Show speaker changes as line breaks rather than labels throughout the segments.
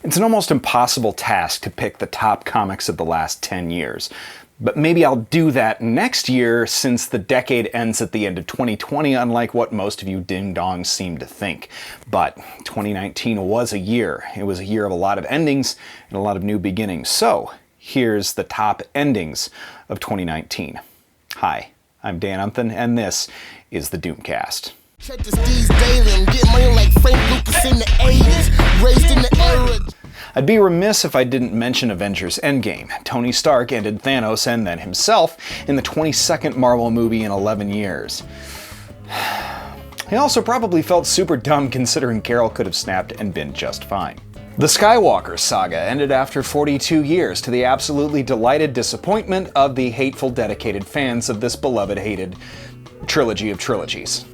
It's an almost impossible task to pick the top comics of the last 10 years. But maybe I'll do that next year, since the decade ends at the end of 2020, unlike what most of you ding-dongs seem to think. But 2019 was a year. It was a year of a lot of endings and a lot of new beginnings. So here's the top endings of 2019. Hi, I'm Dan Unthan, and this is the Doomcast.
Check this D's daily and get money like Frank Lucas in the 80s, raised in the era.
I'd be remiss if I didn't mention Avengers Endgame. Tony Stark ended Thanos and then himself in the 22nd Marvel movie in 11 years. He also probably felt super dumb considering Carol could have snapped and been just fine. The Skywalker Saga ended after 42 years, to the absolutely delighted disappointment of the hateful dedicated fans of this beloved hated trilogy of trilogies.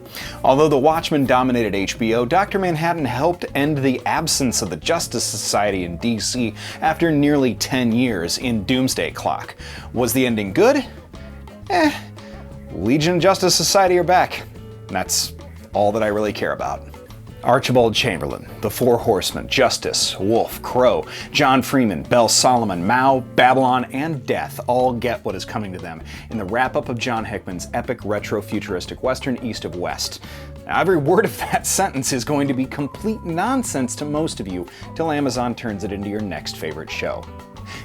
Although The Watchmen dominated HBO, Dr. Manhattan helped end the absence of the Justice Society in DC after nearly 10 years in Doomsday Clock. Was the ending good? Legion and Justice Society are back. That's all that I really care about. Archibald Chamberlain, The Four Horsemen, Justice, Wolf, Crow, John Freeman, Bell Solomon, Mao, Babylon, and Death all get what is coming to them in the wrap-up of John Hickman's epic retro-futuristic western East of West. Now, every word of that sentence is going to be complete nonsense to most of you till Amazon turns it into your next favorite show.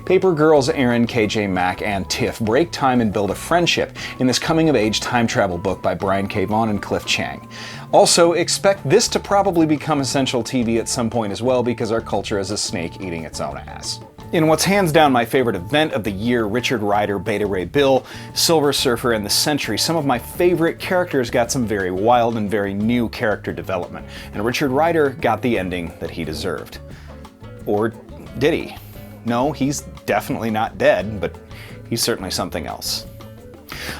Paper Girls Aaron, KJ Mack, and Tiff break time and build a friendship in this coming-of-age time travel book by Brian K. Vaughan and Cliff Chiang. Also, expect this to probably become essential TV at some point as well, because our culture is a snake eating its own ass. In what's hands down my favorite event of the year, Richard Rider, Beta Ray Bill, Silver Surfer, and the Sentry, some of my favorite characters got some very wild and very new character development, and Richard Rider got the ending that he deserved. Or did he? No, he's definitely not dead, but he's certainly something else.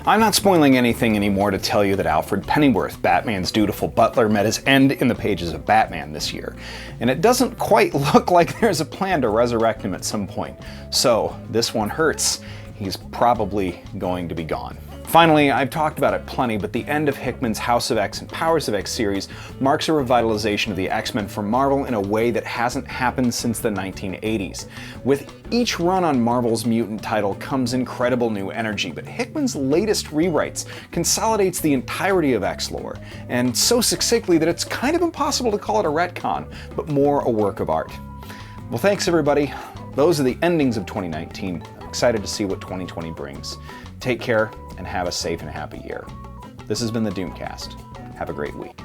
I'm not spoiling anything anymore to tell you that Alfred Pennyworth, Batman's dutiful butler, met his end in the pages of Batman this year, and it doesn't quite look like there's a plan to resurrect him at some point. So this one hurts. He's probably going to be gone. Finally, I've talked about it plenty, but the end of Hickman's House of X and Powers of X series marks a revitalization of the X-Men for Marvel in a way that hasn't happened since the 1980s. With each run on Marvel's mutant title comes incredible new energy, but Hickman's latest rewrites consolidates the entirety of X lore, and so succinctly that it's kind of impossible to call it a retcon, but more a work of art. Well, thanks everybody. Those are the endings of 2019. I'm excited to see what 2020 brings. Take care and have a safe and happy year. This has been the Doomcast. Have a great week.